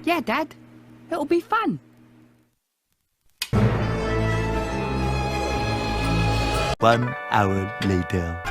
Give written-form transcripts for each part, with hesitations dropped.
Yeah, Dad. It'll be fun. 1 hour later.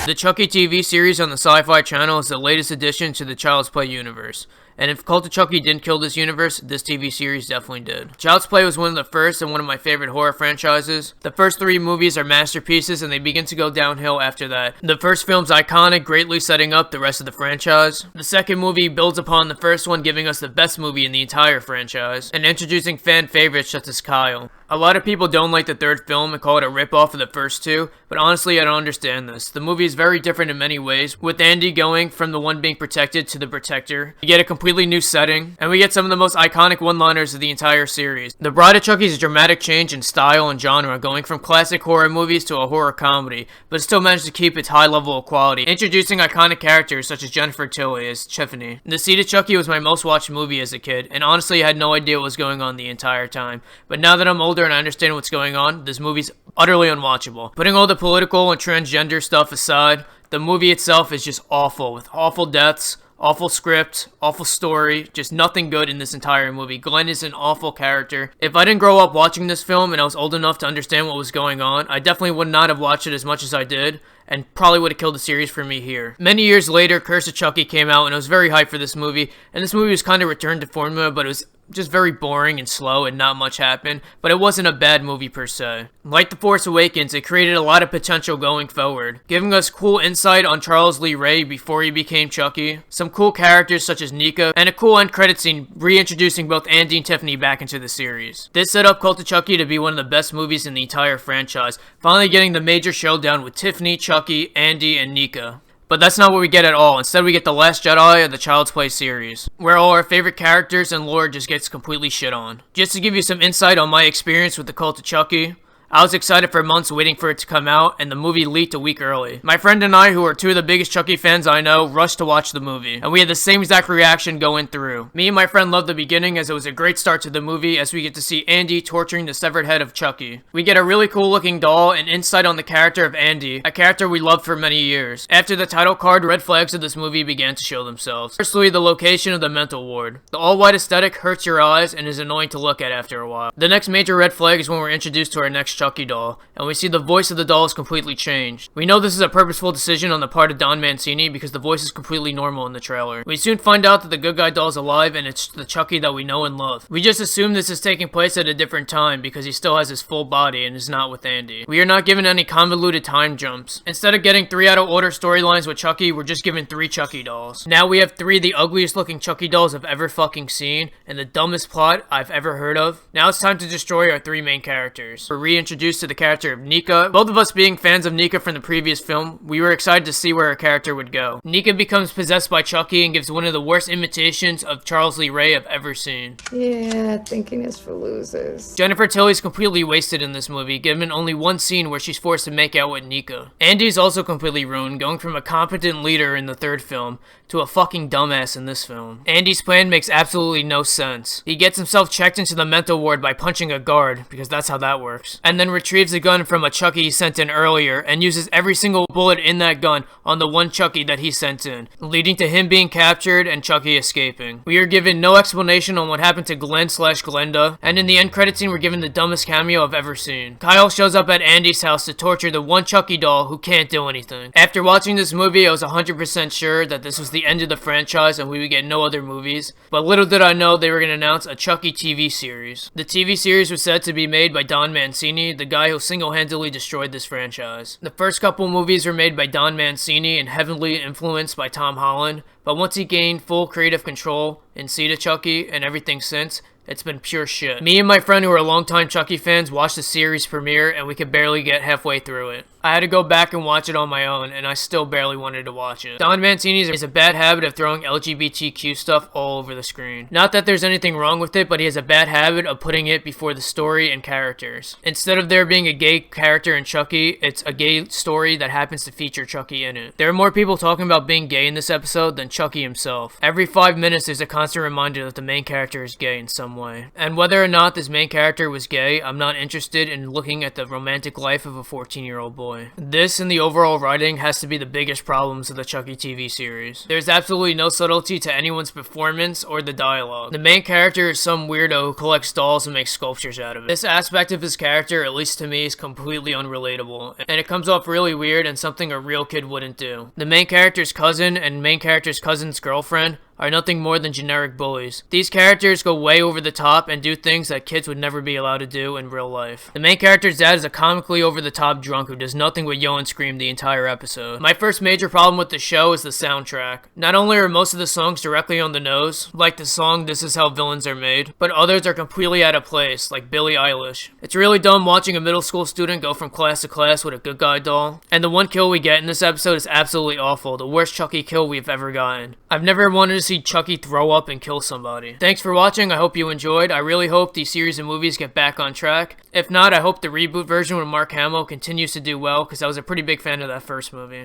The Chucky TV series on the Sci-Fi Channel is the latest addition to the Child's Play universe. And if Cult of Chucky didn't kill this universe, this TV series definitely did. Child's Play was one of the first and one of my favorite horror franchises. The first 3 movies are masterpieces and they begin to go downhill after that. The first film's iconic, greatly setting up the rest of the franchise. The second movie builds upon the first one, giving us the best movie in the entire franchise, and introducing fan favorites such as Kyle. A lot of people don't like the third film and call it a ripoff of the first 2, but honestly I don't understand this. The movie is very different in many ways, with Andy going from the one being protected to the protector. You get a completely new setting, and we get some of the most iconic one-liners of the entire series. The Bride of Chucky is a dramatic change in style and genre, going from classic horror movies to a horror comedy, but it still managed to keep its high level of quality, introducing iconic characters such as Jennifer Tilly as Tiffany. The Seed of Chucky was my most watched movie as a kid, and honestly I had no idea what was going on the entire time, but now that I'm older and I understand what's going on, this movie's utterly unwatchable. Putting all the political and transgender stuff aside, the movie itself is just awful, with awful deaths, awful script, awful story, just nothing good in this entire movie. Glenn is an awful character. If I didn't grow up watching this film and I was old enough to understand what was going on, I definitely would not have watched it as much as I did, and probably would have killed the series for me here. Many years later, Curse of Chucky came out, and I was very hyped for this movie, and this movie was kind of returned to formula, but it was just very boring and slow and not much happened, but it wasn't a bad movie per se. Like The Force Awakens, it created a lot of potential going forward, giving us cool insight on Charles Lee Ray before he became Chucky, some cool characters such as Nika, and a cool end credit scene reintroducing both Andy and Tiffany back into the series. This set up Cult of Chucky to be one of the best movies in the entire franchise, finally getting the major showdown with Tiffany, Chucky, Andy, and Nika. But that's not what we get at all. Instead, we get The Last Jedi of the Child's Play series, where all our favorite characters and lore just gets completely shit on. Just to give you some insight on my experience with the Cult of Chucky, I was excited for months waiting for it to come out, and the movie leaked a week early. My friend and I, who are 2 of the biggest Chucky fans I know, rushed to watch the movie, and we had the same exact reaction going through. Me and my friend loved the beginning as it was a great start to the movie as we get to see Andy torturing the severed head of Chucky. We get a really cool looking doll and insight on the character of Andy, a character we loved for many years. After the title card, red flags of this movie began to show themselves. Firstly, the location of the mental ward. The all-white aesthetic hurts your eyes and is annoying to look at after a while. The next major red flag is when we're introduced to our next Chucky doll, and we see the voice of the doll is completely changed. We know this is a purposeful decision on the part of Don Mancini because the voice is completely normal in the trailer. We soon find out that the good guy doll is alive and it's the Chucky that we know and love. We just assume this is taking place at a different time because he still has his full body and is not with Andy. We are not given any convoluted time jumps. Instead of getting 3 out of order storylines with Chucky, we're just given 3 Chucky dolls. Now we have 3 of the ugliest looking Chucky dolls I've ever fucking seen and the dumbest plot I've ever heard of. Now it's time to destroy our 3 main characters. We're reintroduced to the character of Nika. Both of us being fans of Nika from the previous film, we were excited to see where her character would go. Nika becomes possessed by Chucky and gives one of the worst imitations of Charles Lee Ray I've ever seen. Yeah, thinking is for losers. Jennifer Tilly's completely wasted in this movie, given only one scene where she's forced to make out with Nika. Andy's also completely ruined, going from a competent leader in the third film to a fucking dumbass in this film. Andy's plan makes absolutely no sense. He gets himself checked into the mental ward by punching a guard, because that's how that works, and then retrieves a gun from a Chucky he sent in earlier and uses every single bullet in that gun on the one Chucky that he sent in, leading to him being captured and Chucky escaping. We are given no explanation on what happened to Glenn/Glenda, and in the end credit scene we're given the dumbest cameo I've ever seen. Kyle shows up at Andy's house to torture the one Chucky doll who can't do anything. After watching this movie, I was 100% sure that this was the end of the franchise and we would get no other movies, but little did I know they were going to announce a Chucky TV series. The TV series was said to be made by Don Mancini, the guy who single-handedly destroyed this franchise. The first couple movies were made by Don Mancini and heavily influenced by Tom Holland, but once he gained full creative control in Seed of Chucky and everything since, it's been pure shit. Me and my friend who are longtime Chucky fans watched the series premiere and we could barely get halfway through it. I had to go back and watch it on my own, and I still barely wanted to watch it. Don Mancini has a bad habit of throwing LGBTQ stuff all over the screen. Not that there's anything wrong with it, but he has a bad habit of putting it before the story and characters. Instead of there being a gay character in Chucky, it's a gay story that happens to feature Chucky in it. There are more people talking about being gay in this episode than Chucky himself. Every 5 minutes there's a constant reminder that the main character is gay in some some way. And whether or not this main character was gay, I'm not interested in looking at the romantic life of a 14-year-old boy. This and the overall writing has to be the biggest problems of the Chucky TV series. There's absolutely no subtlety to anyone's performance or the dialogue. The main character is some weirdo who collects dolls and makes sculptures out of it. This aspect of his character, at least to me, is completely unrelatable, and it comes off really weird and something a real kid wouldn't do. The main character's cousin and main character's cousin's girlfriend are nothing more than generic bullies. These characters go way over the top and do things that kids would never be allowed to do in real life. The main character's dad is a comically over the top drunk who does nothing but yell and scream the entire episode. My first major problem with the show is the soundtrack. Not only are most of the songs directly on the nose, like the song This Is How Villains Are Made, but others are completely out of place, like Billie Eilish. It's really dumb watching a middle school student go from class to class with a good guy doll. And the one kill we get in this episode is absolutely awful, the worst Chucky kill we've ever gotten. I've never wanted to see Chucky throw up and kill somebody. Thanks for watching, I hope you enjoyed. I really hope these series of movies get back on track. If not, I hope the reboot version with Mark Hamill continues to do well, because I was a pretty big fan of that first movie.